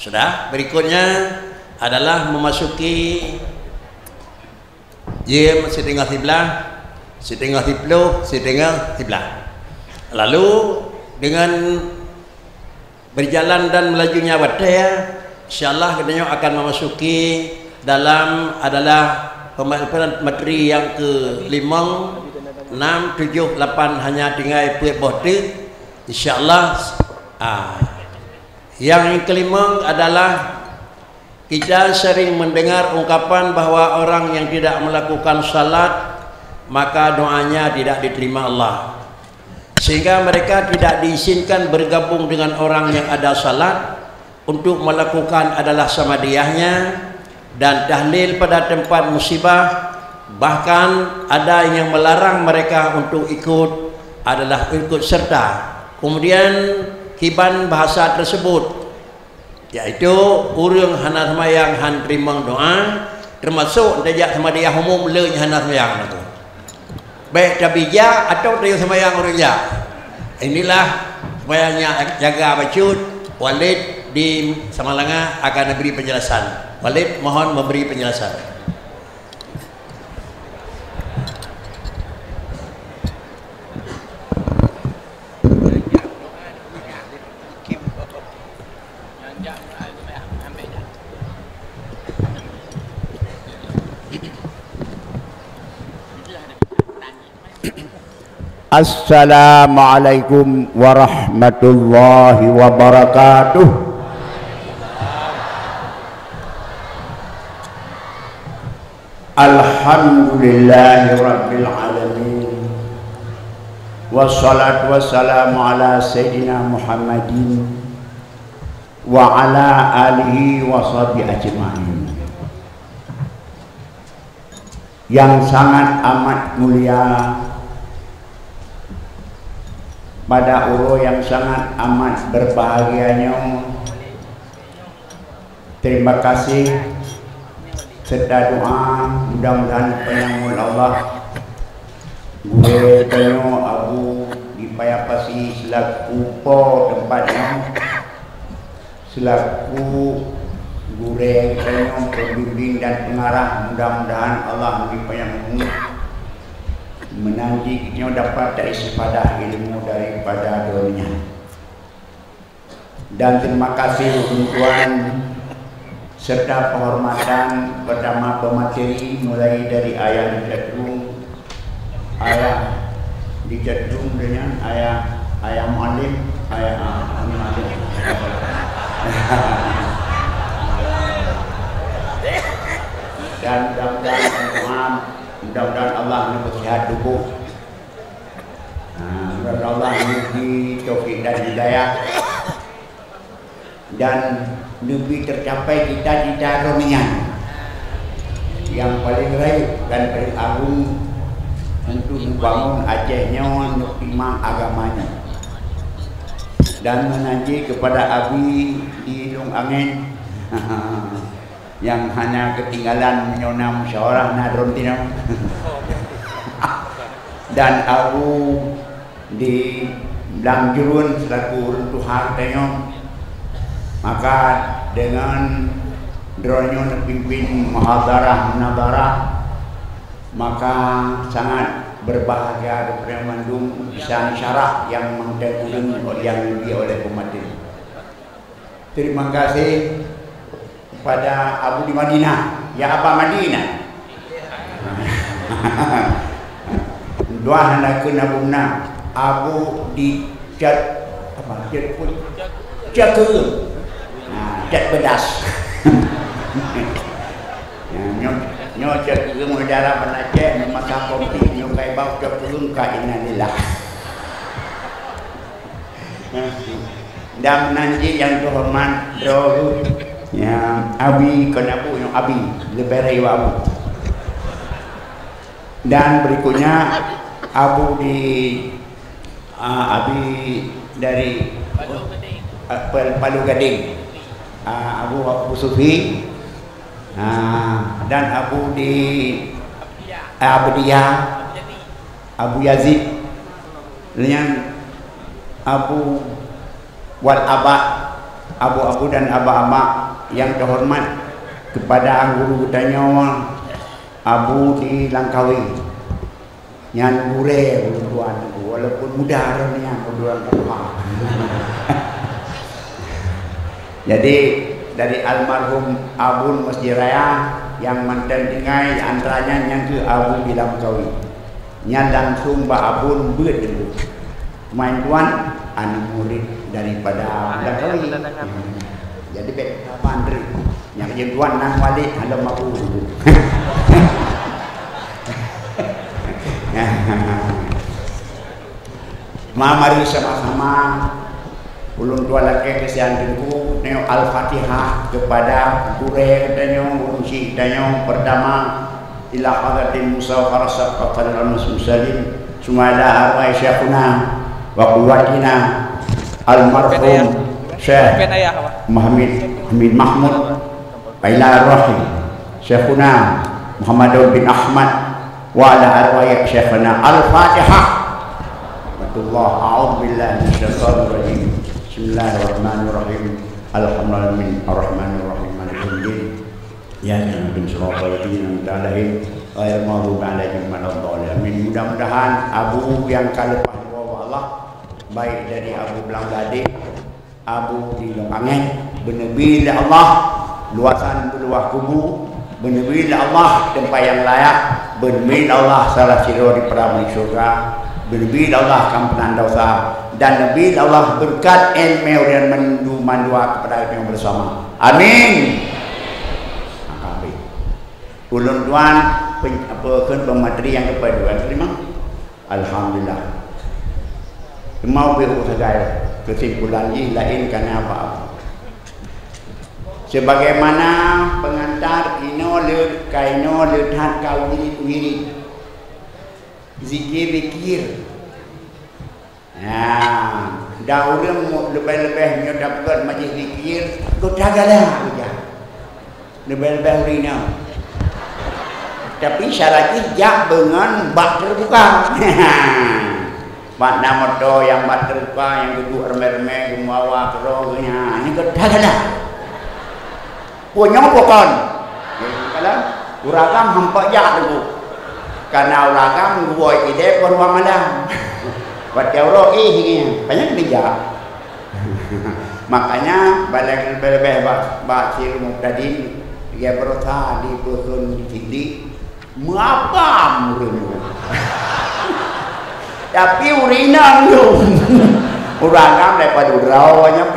Sudah. Berikutnya adalah memasuki jam setengah 11, setengah 10, setengah 11. Lalu dengan berjalan dan melajunya waktu, insyaallah kita akan memasuki dalam adalah pemaparan materi yang ke-5, 6, 7, 8 hanya tinggal bote. Insyaallah yang kelima adalah kita sering mendengar ungkapan bahawa orang yang tidak melakukan salat maka doanya tidak diterima Allah, sehingga mereka tidak diizinkan bergabung dengan orang yang ada salat untuk melakukan adalah samadiyahnya dan tahlil pada tempat musibah. Bahkan ada yang melarang mereka untuk ikut adalah ikut serta. Kemudian kiban bahasa tersebut yaitu urang hana semayang han terima doa, termasuk dajak samadiyah umum leunya hana semayang itu. Baik tabija atau dia semayang urang ja. Inilah semayangnya jaga bacut. Walid di Samalanga akan memberi penjelasan. Walid mohon memberi penjelasan. Assalamualaikum warahmatullahi wabarakatuh. Alhamdulillahi rabbil alamin. Wassalatu wassalamu ala sayyidina Muhammadin wa ala alihi wa sahbihi ajma'in. Yang sangat amat mulia, pada uro yang sangat amat berbahagianya, terima kasih serta doa mudah-mudahan penyambut Allah gue tanyo Abu dipayapasi selaku po tempatnya, selaku gure tanyo pembimbing dan pengarah. Mudah-mudahan Allah dipayamut menanti kita dapat istifadah ilmu daripada dunia. Dan terima kasih tuan serta penghormatan pertama pemateri, mulai dari ayah dicedung dengan ayah muallim, dan mudah-mudahan Allah memberi sehat tubuh, mudah-mudahan Allah memberi taufik dan hidayah, dan lebih tercapai cita-cita romian yang paling raih dan paling agung untuk membangun Acehnya untuk imam agamanya, dan menanti kepada Abi di Lung Angin yang hanya ketinggalan menyona musyawarah Nadron Tinam dan Abu di Langjurun selaku runtuh hartanya. Maka dengan dronyo pimpin muhadarah munadarah, maka sangat berbahagia kepada Bandung bisa syarah yang mengdahului yang lebih oleh pemateri. Terima kasih kepada Abu di Madinah, ya apa Madinah. Doa hendak kena buna Abu di cat apa cat pun jaga, cat bedas. Nyo cat keung udara penaceh masa kopi nyo kai bau cat keung ka innalillah. Dan nanti yang terhormat doa ya Abi kenabu yang Abi leberai Abu, dan berikutnya Abu di Abi dari Palu Gading, Abu Sufi, dan Abu di Abdiyah, Abu Yazid dengan Abu Wal Aba abu-abu dan aba-aba yang terhormat, kepada guru tanya Abu di Langkawi yang gure tuan, walaupun muda orangnya tuan kapal. Jadi dari almarhum Abu Masjid Raya yang mantan tinggal antaranya yang ke Abu di Langkawi, yang langsung Mbak Abu buat dulu main tuan anak murid daripada Langkawi. Jadi baik pandri yang jadi tuan nang wali ada Abu. Mari sama-sama ulun tua laki kesianku neo Al-Fatihah kepada gure danyo uji danyo pertama ila hadratin Musa farasat qatal muslimin sumala arwah syekhuna wa quwwatina almarhum Syekh Hamid Mahmud ila arwah syekhuna Muhammad bin Ahmad wa ala arwah syekhuna Al-Fatihah. Allah a'udzu billahi minasyaitonir rajim. Bismillahirrahmanirrahim. Alhamdulillahirabbil arrahmanirrahim maliki yaumiddin. Ya nabiyyu sallallahu alaihi wasallam ghairil maghdubi alaihim waladdallin. Mudah-mudahan Abu yang kalepas Allah baik dari Abu Belanggade, Abu di Longangen, benabil Allah luasan beluah kubu, benabil Allah tempat yang layak, benabil Allah salah siro di peramai surga. Nabi Allah kampunan dosa dan Nabi Allah berkat ilmu dan mandua kepada kita yang bersama. Amin. Amin. Ulun tuan pemateri yang kedua terima. Alhamdulillah. Mau berusaha kesimpulan ini lain karena apa? Sebagaimana pengantar ino le than kau wiri zikir-zikir. Nah, dah orang lebih-lebih dapat majlis zikir, tu tagalah aja. Lebih-lebih rina. Tapi syaratnya jak dengan bak terbuka. Bak nama tu yang bak terbuka, yang duduk remeh-remeh, gumawa kerongnya, ini tu tagalah. Punya pokon. Kalau uragam hampa jak tu. Karena ulagam buat ide perwa malam. Buat jauh ini banyak dia. Makanya balik lebih baca tadi dia berusaha di pohon tinggi mengapa murid. Tapi urina tu. Ulagam daripada urawanya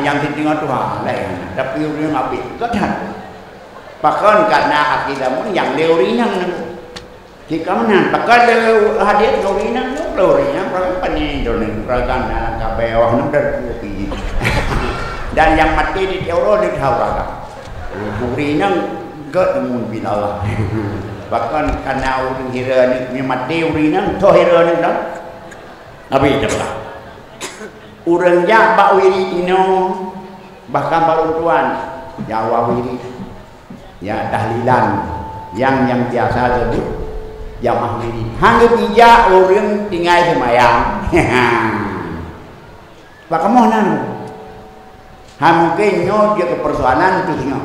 yang ditinggal Tuhan lain. Tapi urina api ketat. Bahkan karena akidamu yang leurinan jika mana bahkan hadir leurinan berapa pani dolen ragan dalam kabeh dan kopi dan yang mati di teoro di hauraga leurinan gak mungkin Allah bahkan karena urang hira ni mati leurinan to hira ni dah abi dah urang jak bak wiri ino bahkan baru tuan Jawa wiri ya tahlilan yang biasa sebut jamaah ini hanya bijak orang tinggal semayang pak kamu nanu mungkin nyo dia ke persoalan tu nyo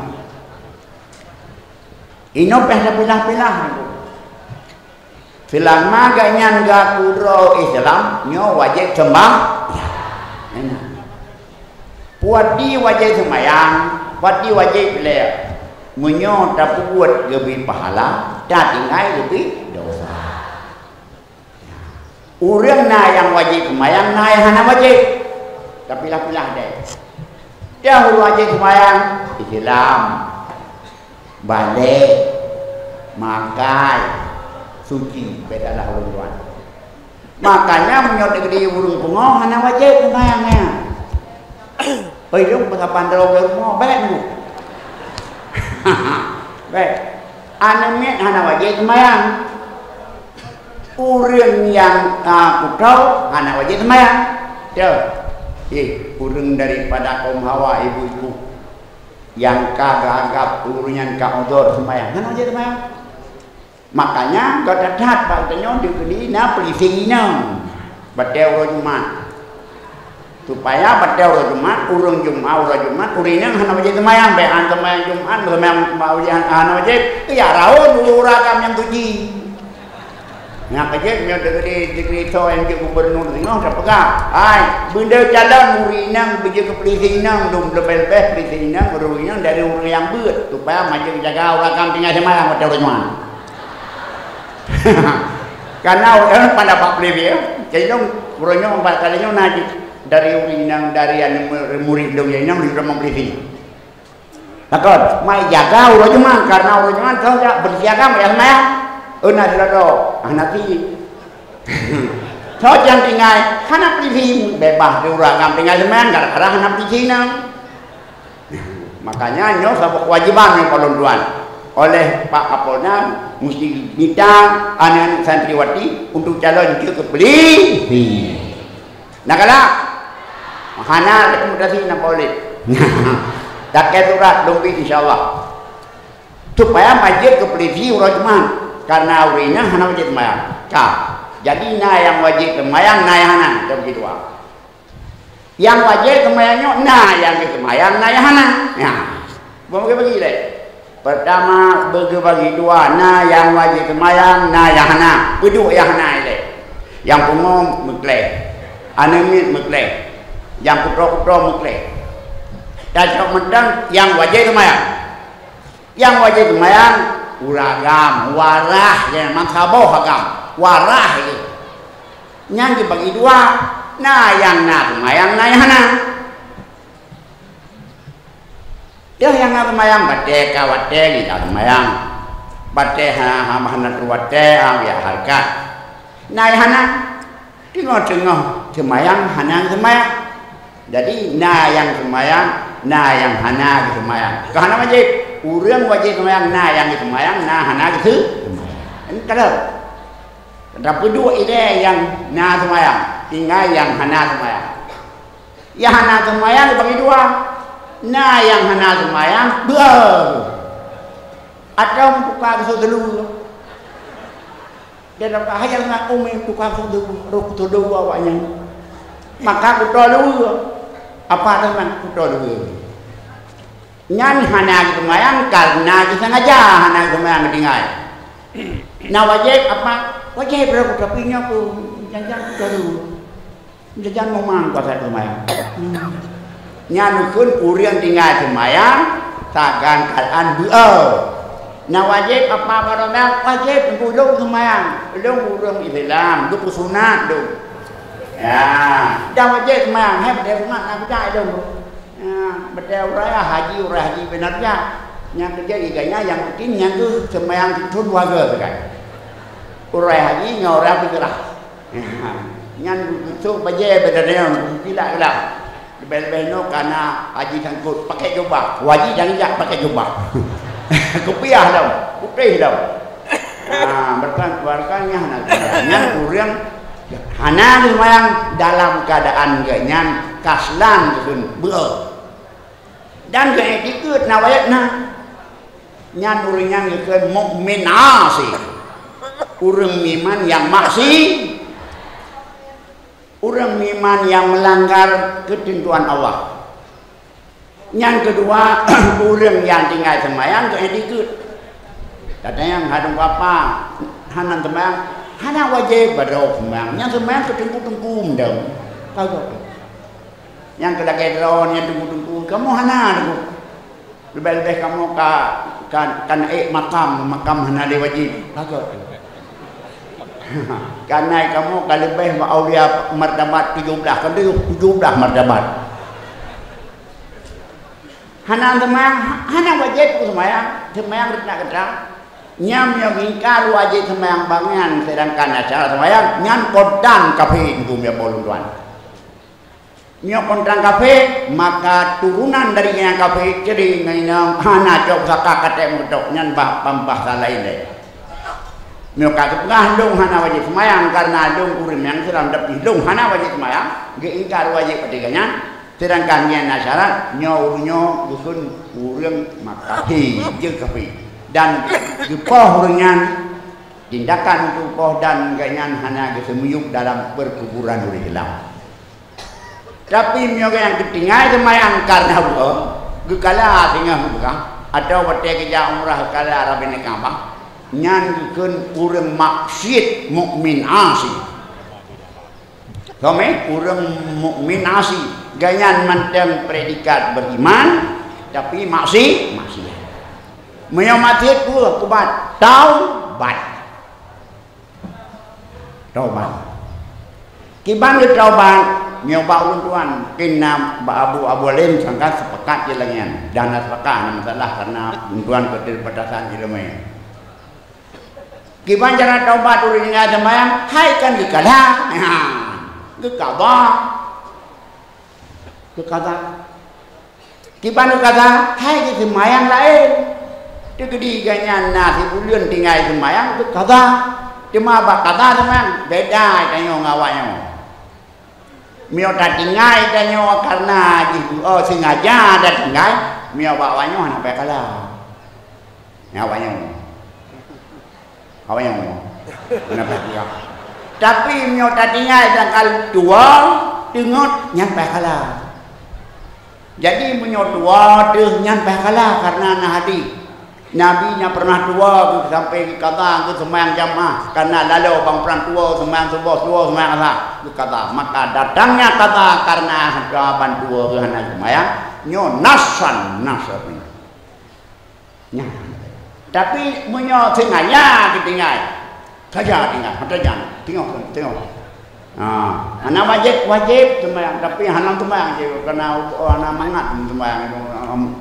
ino pilah-pilah selama ganyan ga kuro Islam nyo wajib sembah ya puat di wajib semayang puat di wajib pilih menyo tak buat lebih pahala, tak tinggal lebih dosa. Orang na yang wajib semayang, na yang hana wajib. Tapi pilah deh. Dia wajib semayang, Islam, balik, makan, suci, bedalah orang tuan. Makanya menyo negeri burung pungo, hana wajib semayangnya. Hidup pengapan dalam rumah, baik dulu. Baik, anak hana wajib semayang. Orang yang aku tahu hana wajib semayang. Orang daripada kaum Hawa ibu-ibu yang kagak urunyan kaudor semayang, hana wajib semayang. Makanya kau dapat katanya di kini na pelisingina, batal orang Jumat. supaya pada orang Jumat, urang Jumat, urinya hana wajib semayang, behan semayang Jumat, semayang hana wajib, ya rawon uragam yang tuji. Yang kerja, dia degree so yang dia gubernur tengok, tak pegang. Hai, benda jalan urinya, kerja ke polisi nang, dum lebih-lebih polisi nang, urinya dari orang yang berat, supaya maju jaga uragam tinggal semayang pada orang Jumat. Karena orang pada Pak Polisi, jadi orangnya empat kalinya najis. Dari urinang dari murid dong yang sudah membeli. Takut, mai jaga urang Jumat karena urang Jumat kau tak bersiaga ya semayang. Nak dulu, nanti. So jangan tinggal, hana pilih bebas di urang tinggal semayang gara-gara hana pilih nang. Makanya nyo sabuk kewajiban yang kolon tuan oleh Pak Kapolda mesti minta anak santriwati untuk calon ke beli. Nak kalah. Hana rekomendasi nak boleh. Tak kaya surat lumpi insyaAllah. Supaya masjid ke polisi urang Jumat. Karena urinya hana wajib semayang. Jadi na yang wajib semayang, na yang hana. Itu begitu. Yang wajib semayangnya, na yang semayang, na yang hana. Ya. Bagi leh. Pertama bagi dua, na yang wajib semayang, na yang hana. Kedua yang hana leh. Yang umum mekleh. Anemit mekleh. Yang putra-putra mekleh. Dan sementara yang wajib semayang. Yang wajib semayang uragam, warah, yang mansabo hagam, warah itu. Yang dibagi dua, nah yang na semayang, nah yang hana. Dia yang na semayang, bate kawate kita semayang, bate hana terwate, ya harkat. Nah yang hana, tengok semayang, hana semayang. Jadi na yang semayang, na yang hana semayang. Kerana wajib. Urang wajib semayang na yang semayang, na hana gitu. Ini kalau tapi dua ini yang na semayang, tinggal yang hana semayang. Yang hana semayang bagi dua, na yang hana semayang dua. Atau buka kesal dulu. Dia dapat hayal nak umi buka kesal dulu, rok dulu awaknya. Maka kuto dulu. Apa teman kuto dulu? Nyan hana semayang karena disengaja hana semayang tinggal. Nah wajib apa? Wajib berapa tapi nya pun jangan dulu. Jangan memang kuasa semayang. Nyan pun urang tinggal semayang takkan keadaan dua. Nah wajib apa barang wajib belum semayang, belum urang Islam, tu sunat tu. Ya, dah wajib semayang, heb dia sunat nak percaya dong. Betul haji benarnya yang kerja iganya yang mungkin yang tu semayang tu warga kan. Urai haji ngorang bergerak. Yang tu baje benarnya tidak gelap. Bel-belno karena haji sangkut pakai jubah. Wajib jangan pakai jubah. Kopiah dah, putih dah. Berkan-berkannya yang urang hana semayang dalam keadaan ganyan kaslan tu ber. Dan ke ikut nawayat na nyan uringan ke mukmin asih urang iman yang maksi urang iman yang melanggar ketentuan Allah. Yang kedua urang yang tinggal semayang ke ikut katanya hadung apa hanan semayang hana wajib pada semayang yang semayang ketengku-tengku dong tahu. Yang kelaki drone yang tunggu-tunggu kamu hana tu lebih-lebih kamu kan makam hana di wajib agak karena kamu lebih aulia martabat 17 kan dia 17 martabat hana semayang hana wajib semayang nak kata nyam yang ingkar wajib semayang bangan sedangkan acara semayang nyan kodang kafe itu ya bolong tuan. Nyok kontrang kafe maka turunan dari yang kafe jadi ngainang hana cok kakak katek mutok nyan pambah lain deh. Nyok kakak ngandung hana wajib semayang karena dong kurim yang seram tapi dong hana wajib semayang geingkar wajib ketiganya sedangkan yang nasyarat nyo dusun urang makahi je kafe dan gepoh uringan tindakan untuk poh dan ganyan hana gesemuyuk dalam perkuburan uri hilang. Tapi mereka yang ketinggai semayang karena apa? Gekala tinggal bukan. Atau waktu kerja umrah kala Arab ini kampang. Nyanyikan orang maksiat mukmin asli. Kami orang mukmin asli. Ganyan manteng predikat beriman, tapi maksiat. Mereka mati itu kubat. Taubat. Kiban ke taubat. Nyoba ulun kena Abu Alim sangka sepekat je langian dana sepekat masalah karena tuan keterbatasan je lemai. Kiban cara taubat ulun ingat semayang, hai kan gekala, gekata. Kiban gekata, hai ke semayang lain. Dia kediganya nasi ulun tinggal semayang gekata. Cuma bakata semayang beda tanya ngawaknya. Mio tak tinggal tanya karena gitu. Oh sengaja ada tinggal. Mio bawanya apa kalah? Awaknya. Kenapa dia? Tapi mio tak tinggal dan kalau tua tengok nyampe kalah. Jadi mio tua tu nyampe kalah karena nahadi. Nabi nya pernah tua sampai kata aku sembahyang jamaah karena lalu bang perang tua sembahyang subuh sembahyang asar kata maka datangnya kata karena jawaban tua kerana sembahyang nyo nasan nya tapi munyo sengaja ditinggal saja tinggal tengok ana wajib sembahyang tapi hanam sembahyang je karena ana mangat sembahyang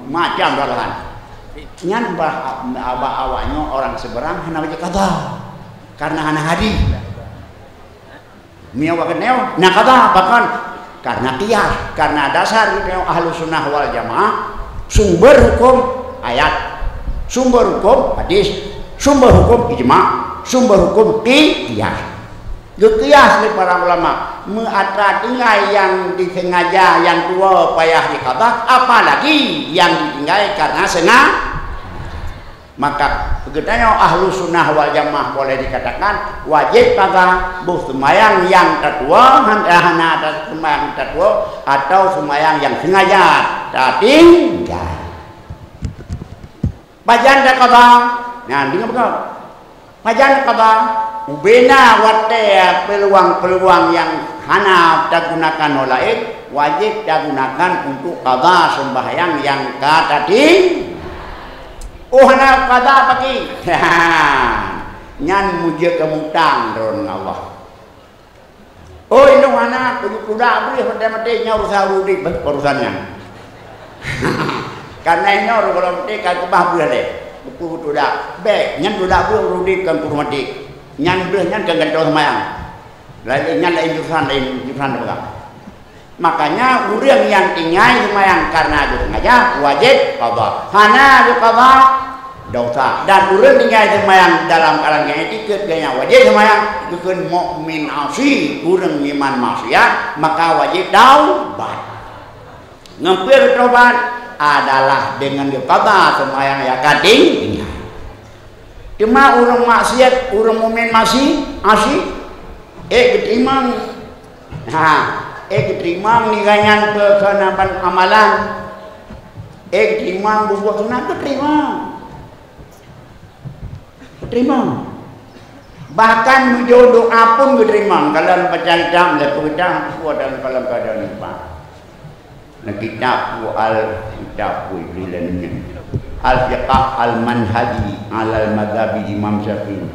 macam dalahan nyan awaknya orang seberang hana baca kata karena hana hadi mia wakeneo nak kata bahkan karena qiyas karena dasar kita Ahlus Sunnah wal Jamaah sumber hukum ayat sumber hukum hadis sumber hukum ijma sumber hukum qiyas qiyas oleh para ulama mengatra tinggal yang disengaja yang tua payah dikata apalagi yang ditinggal karena sengaja. Maka begitanya Ahlus Sunnah wal Jamaah boleh dikatakan wajib kata buh sembahyang yang tertua hana ada sembahyang tertua atau sembahyang yang sengaja tertinggal. Bajan dak kata nah dengar betul. Bajan kata ubena wate peluang yang hana digunakan oleh wajib digunakan untuk qada sembahyang yang tertinggal. Oh hana kata pagi, nyan muja kemutang ron Allah. Oh ini hana kuda beri pada matinya urusan rudik urusannya. Karena ini orang kalau mati kalau bah beri deh, buku kuda, be nyan kuda beri rudik kan kurang mati, nyan beri nyan kan gantau semayang, lain nyan lain jurusan apa? Makanya orang yang tinggal semayang karena itu sengaja wajib qada. Hana itu qada dosa. Dan orang tinggal semayang dalam keadaan yang etika gaya wajib semayang bukan mukmin asli, orang iman maksiat maka wajib taubat. Ngempir taubat adalah dengan qada semayang ya kading. Cuma orang maksiat, orang mukmin masih asli diterima. Diterima meninggalkan kekenapan amalan diterima berbuat sunat terima bahkan mujo doa pun diterima kalau baca kitab lepas dalam dalam keadaan lupa kitab al-fiqh al-manhaji al-madhabi Imam Syafi'i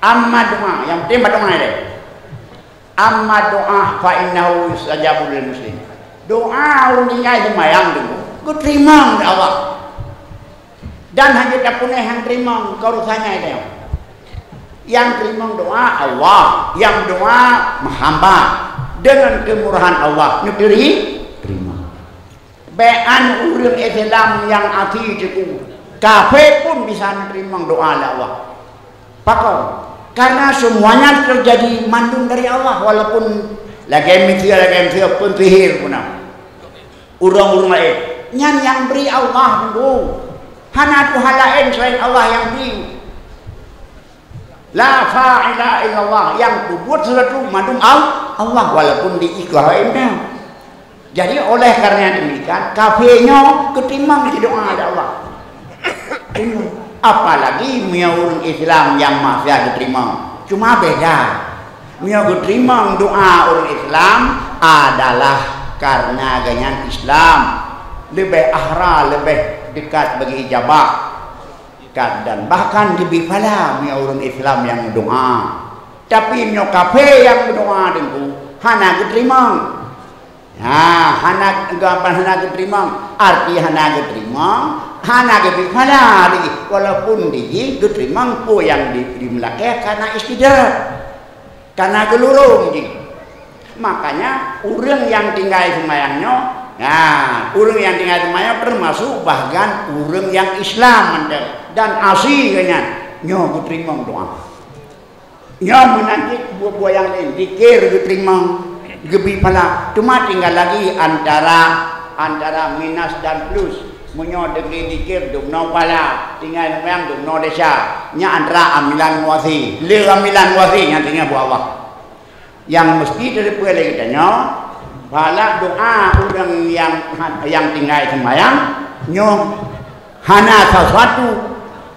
amma doa yang penting doa ini amma doa fa innahu yustajabu lil muslim. Doa orang tinggal semayang dulu, ku terima oleh Allah. Dan hanya tak punya yang terima urusannya itu. Yang terima doa Allah, yang doa hamba dengan kemurahan Allah negeri terima. Bean orang Islam yang asli itu kafir pun bisa terima doa oleh Allah. Pakau karena semuanya terjadi mandung dari Allah walaupun lagi mesti pun sihir pun urang-urang lain nyan yang beri Allah dulu hana Tuhan lain selain Allah yang beri La fa'ila illallah, yang berbuat sesuatu madum Allah walaupun diikhlaskan. Jadi oleh karena demikian kafirnya ketimbang di doa ada Allah. Apalagi orang Islam yang masih diterima. Cuma beda. Diterima doa orang Islam adalah karena ganyan Islam lebih ahra, lebih dekat bagi ijabah. Dan bahkan lebih pala orang Islam yang doa. Tapi kafir yang berdoa dengan hana diterima. Hana diterima, arti hana diterima, hana dipala lagi. Walaupun diterima po yang dimelakai karena istidrat, karena gelurung. Makanya orang yang tinggal semayangnya, orang yang tinggal semayang termasuk bahkan orang yang Islam dan asyiknya nyo diterima doa. Nyo menanti buah-buah yang lain dikir diterima. Gebi pala, cuma tinggal lagi antara minus dan plus. Menyo degi dikir dumno pala, tinggal memang dumno desa. Nya antara amilan wasi, le amilan wasi yang tinggal buat Allah. Yang mesti daripada kita nyo, pala doa orang yang tinggal sembahyang, nyo hana sesuatu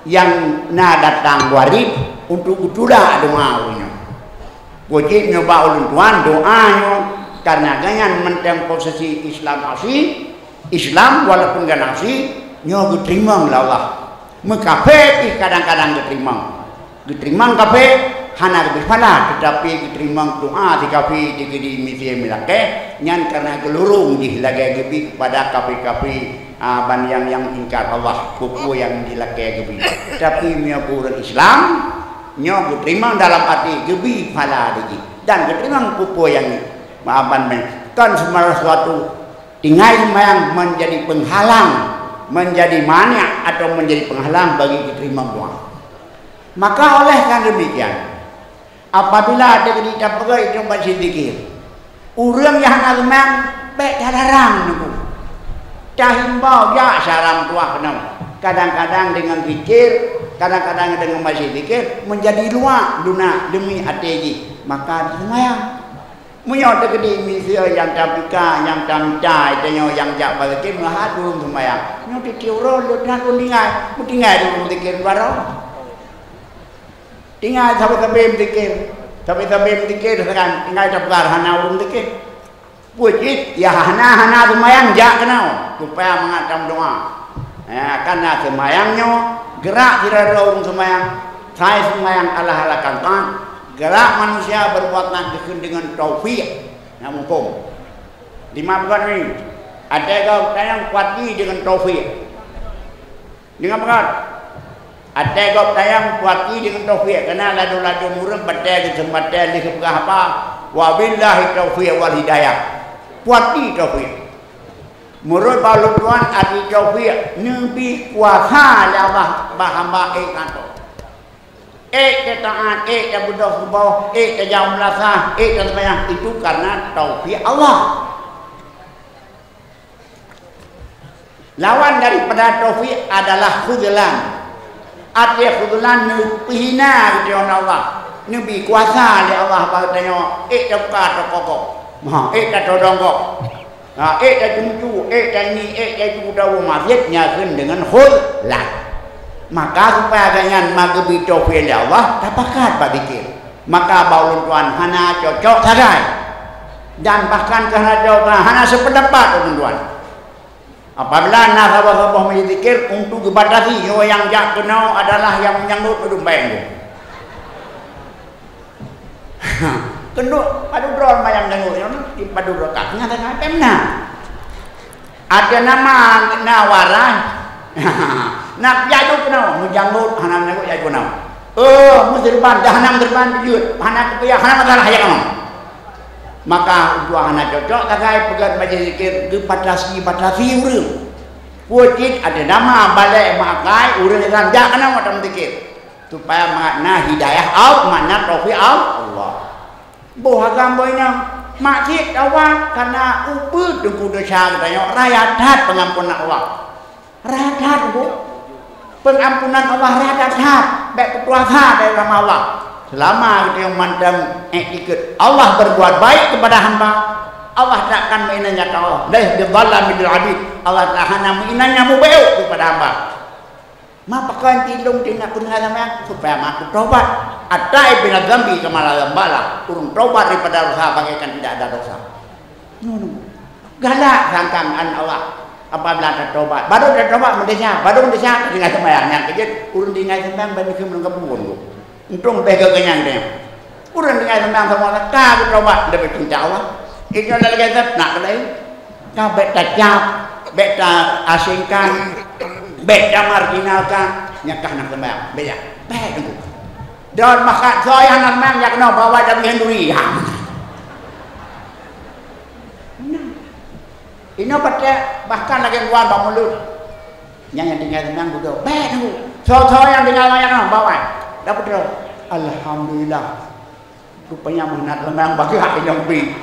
yang na datang warid untuk utulah doa nyo. Wajib nyoba ulun tuan doanya karena ganyan mentem posisi Islam asli Islam walaupun gak nasi nyo diterima oleh Allah. Mekafe kadang-kadang diterima kafe hana berfala tetapi diterima doa di kafe di misi melake nyan karena gelurung di lagi gebi kepada kafe-kafe ban yang ingkar Allah kuku yang dilake gebi. Tapi orang Islam nyo diterima dalam arti gebi pala lagi dan diterima pupu yang maafan kan semua sesuatu tinggal yang menjadi penghalang, menjadi maniak atau menjadi penghalang bagi diterima doa. Maka oleh kan demikian apabila ada kita pergi itu masih dikir orang yang nak memang baik darang nunggu cahimbau ya saram tua kenal kadang-kadang dengan pikir kadang-kadang dengan masih dikir menjadi luak luna demi hati maka semayang menyo tegedi misia yang tapika yang tamca itu yang jak bagi melahat dulu semayang nyo ditiuro lu dan ulingai mutingai dulu dikir baru tinggal sampai dikir sekarang tinggal tapgar hana ulun dikir wujud ya hana semayang jak kenal supaya mengatam doa karena semayangnya gerak tidak ada orang semayang saya semayang Allah kantan gerak manusia berbuat nak dengan taufik yang mumpung 5 bulan ini ada kau yang kuati dengan taufik dengan berat ada kau yang kuati dengan taufik karena ladu-ladu murah badai kesempatan di sebelah apa wabillahi taufik wal hidayah kuati taufik menurut balu Tuhan adi taufik nabi kuasa Allah bahamba kanto taat berdoa subah jauh melasa semayang itu karena taufik Allah. Lawan daripada taufik adalah khudlan. Arti khudlan nuhina gitu Allah. Nabi kuasa oleh Allah katanya buka tokok. Todongkok. Jumcu ini jumcu masjidnya dengan khudlan. Maka supaya ganyan magbi taufik Allah tapakat padikir maka baulun tuan hana cocok sagai dan bahkan karena cocok hana sependapat tuan apabila nasabah-sabah menjadikir untuk dibatasi yang jak kenal adalah yang menyanggut udumbayang kenduk padu drol mayang nyanggut di padu rotak nyata pemna ada nama nawarah nak jatuh kenal menjanggut hanam nyanggut jatuh kenal musirban dah hanam terban jujur hanam kepaya hanam adalah hayat kamu maka dua anak cocok takai pegat majlis zikir dipatasi urang wujud ada nama balai makai urang yang jak kenal macam zikir supaya makna hidayah makna taufik Allah bohagam boyna maksud awak karena uput dengku dosa katanya rayatat pengampunan Allah rayatat bu pengampunan Allah rayatat baik kepuasan dari Allah selama kita yang mandam etiket Allah berbuat baik kepada hamba, Allah tak akan mainannya Allah. Dah bidzallamil abid. Allah tak akan mainannya mubaik kepada hamba. Maka tilung tina kurang yang supaya aku tobat. Atai bin dzambi kemala dzambala. Urung tobat daripada dosa bagaikan tidak ada dosa. Galak sangkaan Allah. Apabila ada tobat, baru ada tobat mendesah, baru mendesah dengan sembahyang yang kejut, urun dengan sembahyang bagi kemudian kebun. Untung bega kenyang dia. Urun dengan sembahyang semua tak tobat dapat cinta Allah. Itu adalah kata nak lain. Kau beta cap, beta asingkan, beta marginalkan, nyakah nak sembahyang. Beda, beda tu. Dan maka saya nak sembahyang yang kena bawa dalam henduri. Ini pada bahkan lagi luar bang mulut. Yang tinggal tenang dulu. Baik tu. So yang tinggal yang bawa. Dapat tu. Alhamdulillah. Rupanya menat lemang bagi hak yang bi.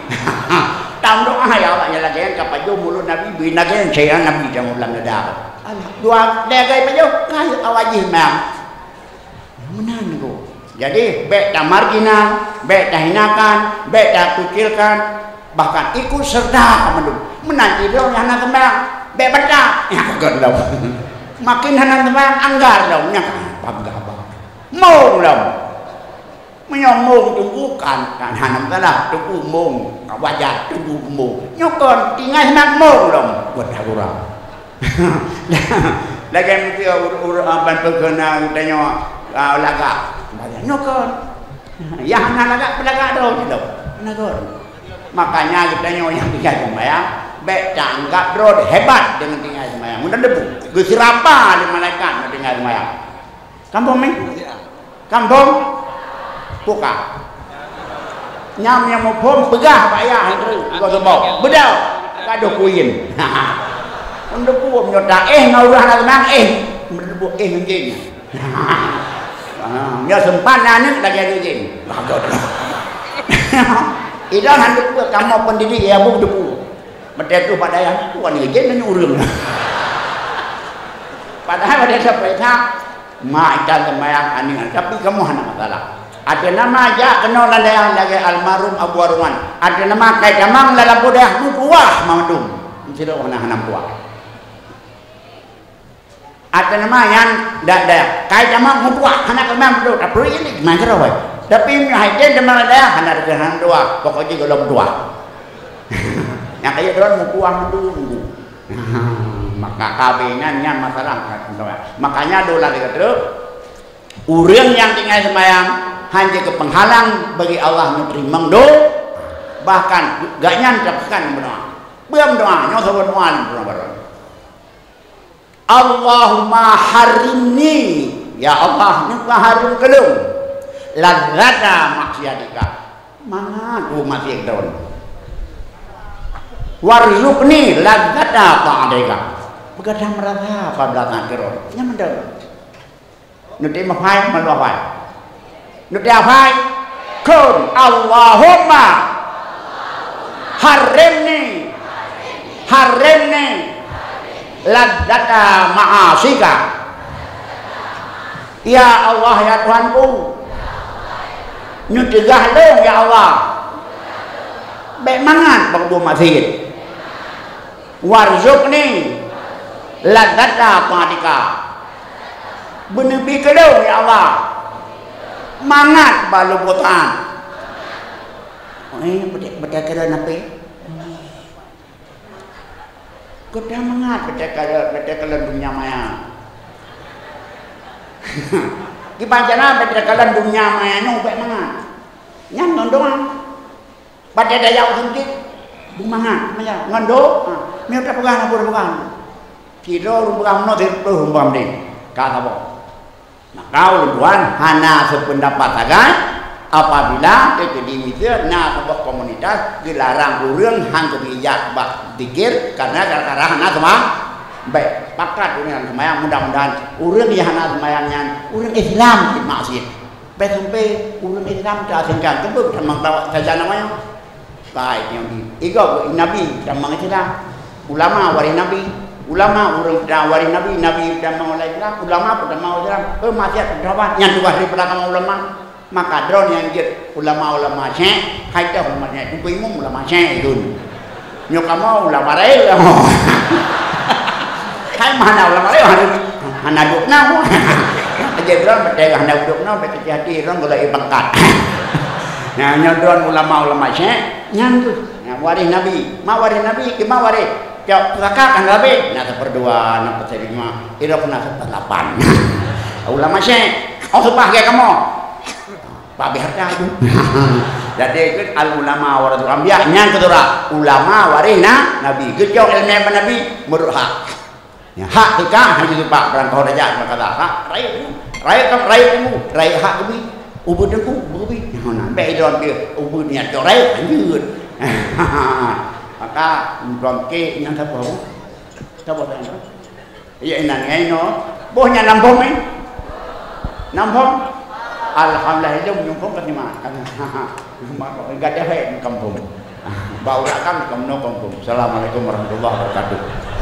Tam doa ya Allah ya lagi yang kapaju mulut Nabi bi lagi yang saya Nabi jangan ulang dah. Allah dua lagi paju kai awajih mam. Menan tu. Jadi baik tak marginal, baik tak hinakan, baik tak kucilkan, bahkan ikut serta kamu menanti dong yang nak tembang beberapa ya kagak dong makin hanan tembang anggar dong nya pam gabang mau dong menyomong tunggukan kan hanam kalah tunggu mong wajah tunggu mong nyokon tinggal nak mau dong buat kurang lagi mesti ban perkena tanya laga nyokon ya hanan laga dong nakon. Makanya kita yang tinggal sembahyang, baik anggap roh hebat dengan tinggal sembahyang. Mudah debu, gesirapa di malaikat tinggal sembahyang. Kampung ni, kampung, buka. Nyam yang mau pom pegah bayar itu, kau sebab bedal, kado kuin. Untuk pom nyota ngaulah nak menang berdebu mungkin. Ya sempanan ni lagi ada je. Bagus. Idan hendak buat kamu pendidik ya bu debu. Mereka tu pada yang tuan ni je nanya urang. Padahal pada sampai tak macam sembahyang aning tapi kamu hana masalah. Ada nama aja kenal yang lagi almarhum Abu Arwan. Ada nama kai jamang dalam budak mutuah mamdum. Mesti orang hana puak. Ada nama yang dak kai jamang mutuah hana kemam tu tapi ini mana rawai. Tapi hajat demang dah hana dengan dua pokoknya golong dua. Yang kaya drone mutuah dulu. Maka kabingannya masalah makanya dolar kata urang yang tinggal sembahyang hanya ke penghalang bagi Allah menerima doa bahkan gak nyancepkan berdoa belum doa nyoto berdoa berdoa Allahumma harimni ya Allah ni harum kelung ladzata maksiatika mana tu masih daun warzuqni ladzata ta'atika begadang merasa apa belakang keron nyaman dah nuti mapai maluapai nuti apai kun Allahumma harimni ladzata ma'asika ya Allah ya Tuhanku nyegah dong ya Allah baik mangan bangdu masjid warzuqni ladzata ta'atika benebi kedong ya Allah mangat balu botan betul kira napi kita mangat betul dunia maya di pancana betul dunia maya nyong baik mangat nyam nondongan pada daya sendiri mangat maya ngondo ni tak pegang apa pegang kilo rumpam no terus rumpam ni kata apa nah kau luan hana sependapat agan apabila terjadi na sebuah komunitas dilarang urang hang kebijak bak dikir karena gara-gara hana semua baik pakat dengan semayang mudah-mudahan urang yang hana semayangnya urang Islam di masjid baik sampai urang Islam tak singkat kebuk tamang tawa saja namanya baik yang di ego nabi tamang Islam ulama wari nabi ulama urang wari nabi tamang oleh Islam ulama tamang Islam maksiat berdakwah yang dua daripada kamu ulama maka drone yang jet ulama-ulama Syekh hai tao umatnya itu imam ulama Syekh itu nyokamo ulama lain hai mana ulama lain hana dukna aja drone berdagang hana dukna berhati-hati drone boleh pangkat nah nyodron ulama-ulama Syekh nyantu nah waris nabi ma waris nabi ke ma waris jauh zakat kan nabi nah seperdua nah perterima ira kena sepelapan ulama Syekh oh supah kayak kamu Pak Biharta itu. Jadi itu al ulama waratul anbiya nyang ketura ulama warina nabi. Gejau ilmu nabi menurut hak. Ya hak tika hanya Pak berangkau raja berkata hak rai kamu rai hak kami ubud aku bebi. Nah baik dalam dia ubud niat rai lanjut. Maka dalam ke yang tak tahu. Tak tahu apa. Iya inang no. Bohnya nampom nampom. Alhamdulillah itu menyumbang ke mana? Enggak ada yang kampung. Bau rakam kamu kampung. Assalamualaikum warahmatullahi wabarakatuh.